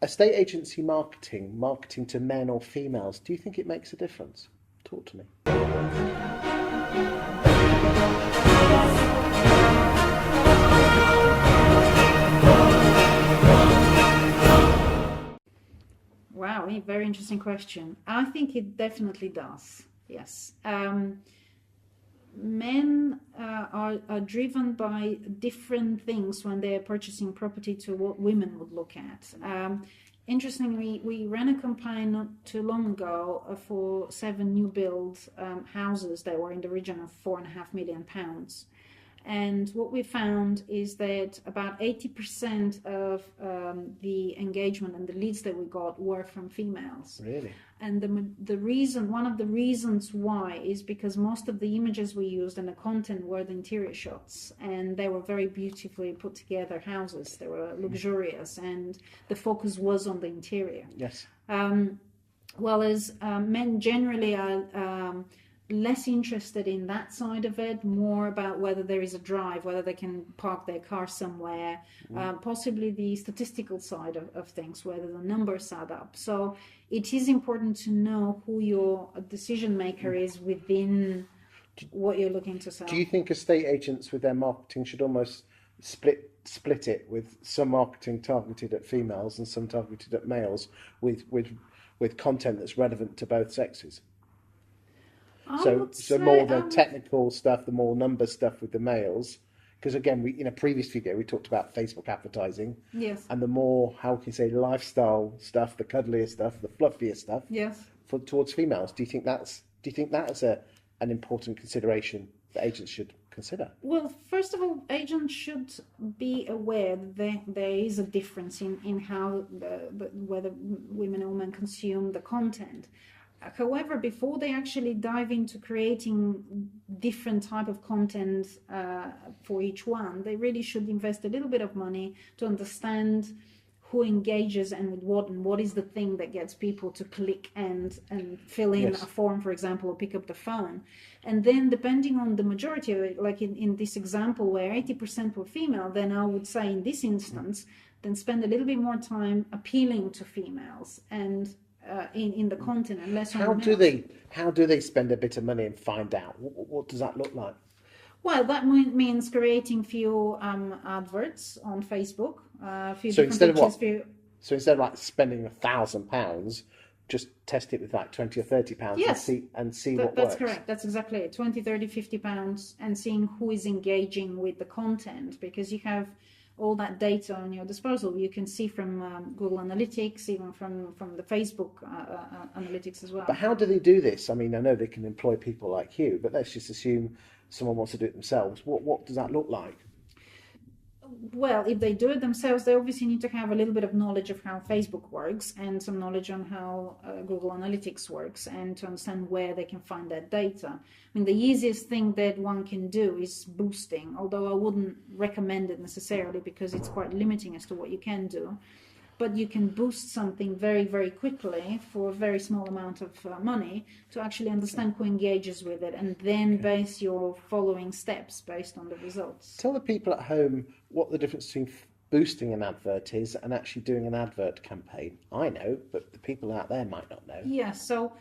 estate agency marketing to men or females, do you think it makes a difference? Talk to me. Wow, a very interesting question. I think it definitely does. Yes. Men are driven by different things when they're purchasing property to what women would look at. Interestingly, we ran a campaign not too long ago for 7 new build houses that were in the region of £4.5 million. And what we found is that about 80% of the engagement and the leads that we got were from females. Really? And one of the reasons why is because most of the images we used and the content were the interior shots, and they were very beautifully put together houses. They were luxurious, and the focus was on the interior. Yes. Whereas men generally are less interested in that side of it, more about whether there is a drive, whether they can park their car somewhere, possibly the statistical side of things, whether the numbers add up. So it is important to know who your decision maker is within what you're looking to sell. Do you think estate agents with their marketing should almost split it, with some marketing targeted at females and some targeted at males, with content that's relevant to both sexes? So more the technical stuff, the more number stuff with the males, because again, we in a previous video we talked about Facebook advertising. Yes. And the more, how can you say, lifestyle stuff, the cuddlier stuff, the fluffier stuff. Yes. Towards females. Do you think that is an important consideration that agents should consider? Well, first of all, agents should be aware that there is a difference in how whether women or men consume the content. However, before they actually dive into creating different type of content for each one, they really should invest a little bit of money to understand who engages and with what, and what is the thing that gets people to click and fill in a form, for example, or pick up the phone. And then depending on the majority of it, like in this example where 80% were female, then I would say in this instance, then spend a little bit more time appealing to females and in the content and less on the males. How do they spend a bit of money and find out? What does that look like? Well, that means creating few adverts on Facebook. So instead of like spending £1,000, just test it with like £20 or £30 and see what works. That's correct. That's exactly it. 20, 30, £50 and seeing who is engaging with the content, because you have all that data on your disposal. You can see from Google Analytics, even from the Facebook analytics as well. But how do they do this? I mean, I know they can employ people like you, but let's just assume someone wants to do it themselves. What does that look like? Well, if they do it themselves, they obviously need to have a little bit of knowledge of how Facebook works and some knowledge on how Google Analytics works, and to understand where they can find that data. I mean, the easiest thing that one can do is boosting, although I wouldn't recommend it necessarily because it's quite limiting as to what you can do. But you can boost something very, very quickly for a very small amount of money to actually understand who engages with it, and then base your following steps based on the results. Tell the people at home what the difference between boosting an advert is and actually doing an advert campaign. I know, but the people out there might not know. Yeah, so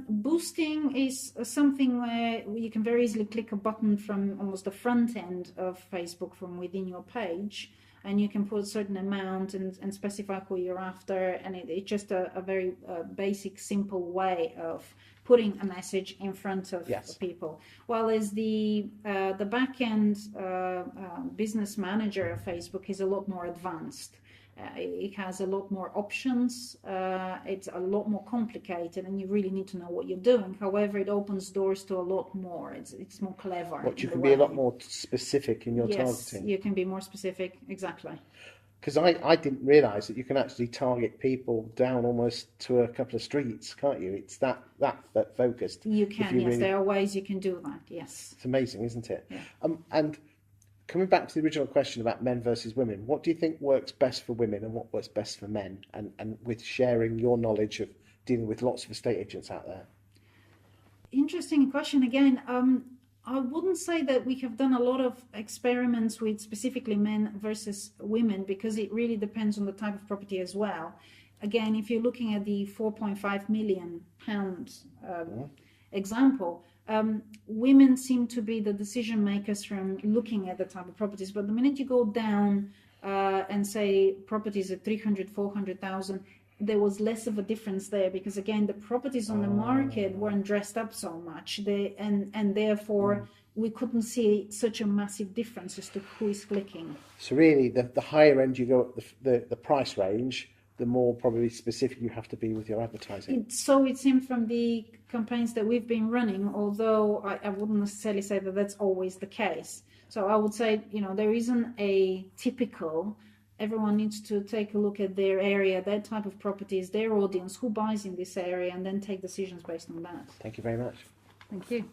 boosting is something where you can very easily click a button from almost the front end of Facebook from within your page, and you can put a certain amount and specify who you're after, and it's just a very basic, simple way of putting a message in front of people. While as the back-end business manager of Facebook is a lot more advanced. It has a lot more options, it's a lot more complicated, and you really need to know what you're doing. However, it opens doors to a lot more. It's more clever. What, you can be a lot more specific in your targeting? Yes, you can be more specific, exactly. Because I didn't realise that you can actually target people down almost to a couple of streets, can't you? It's that focused. You can, yes. There are ways you can do that, yes. It's amazing, isn't it? Yeah. And coming back to the original question about men versus women, what do you think works best for women and what works best for men? And with sharing your knowledge of dealing with lots of estate agents out there. Interesting question again. I wouldn't say that we have done a lot of experiments with specifically men versus women, because it really depends on the type of property as well. Again, if you're looking at the £4.5 million example, women seem to be the decision makers from looking at the type of properties. But the minute you go down and say properties at 300, 400,000, there was less of a difference there, because again, the properties on the market weren't dressed up so much, and therefore we couldn't see such a massive difference as to who is clicking. So really, the higher end you go up the price range, the more probably specific you have to be with your advertising. So it seemed from the campaigns that we've been running, although I wouldn't necessarily say that that's always the case. So I would say, there isn't a typical. Everyone needs to take a look at their area, their type of properties, their audience, who buys in this area, and then take decisions based on that. Thank you very much. Thank you.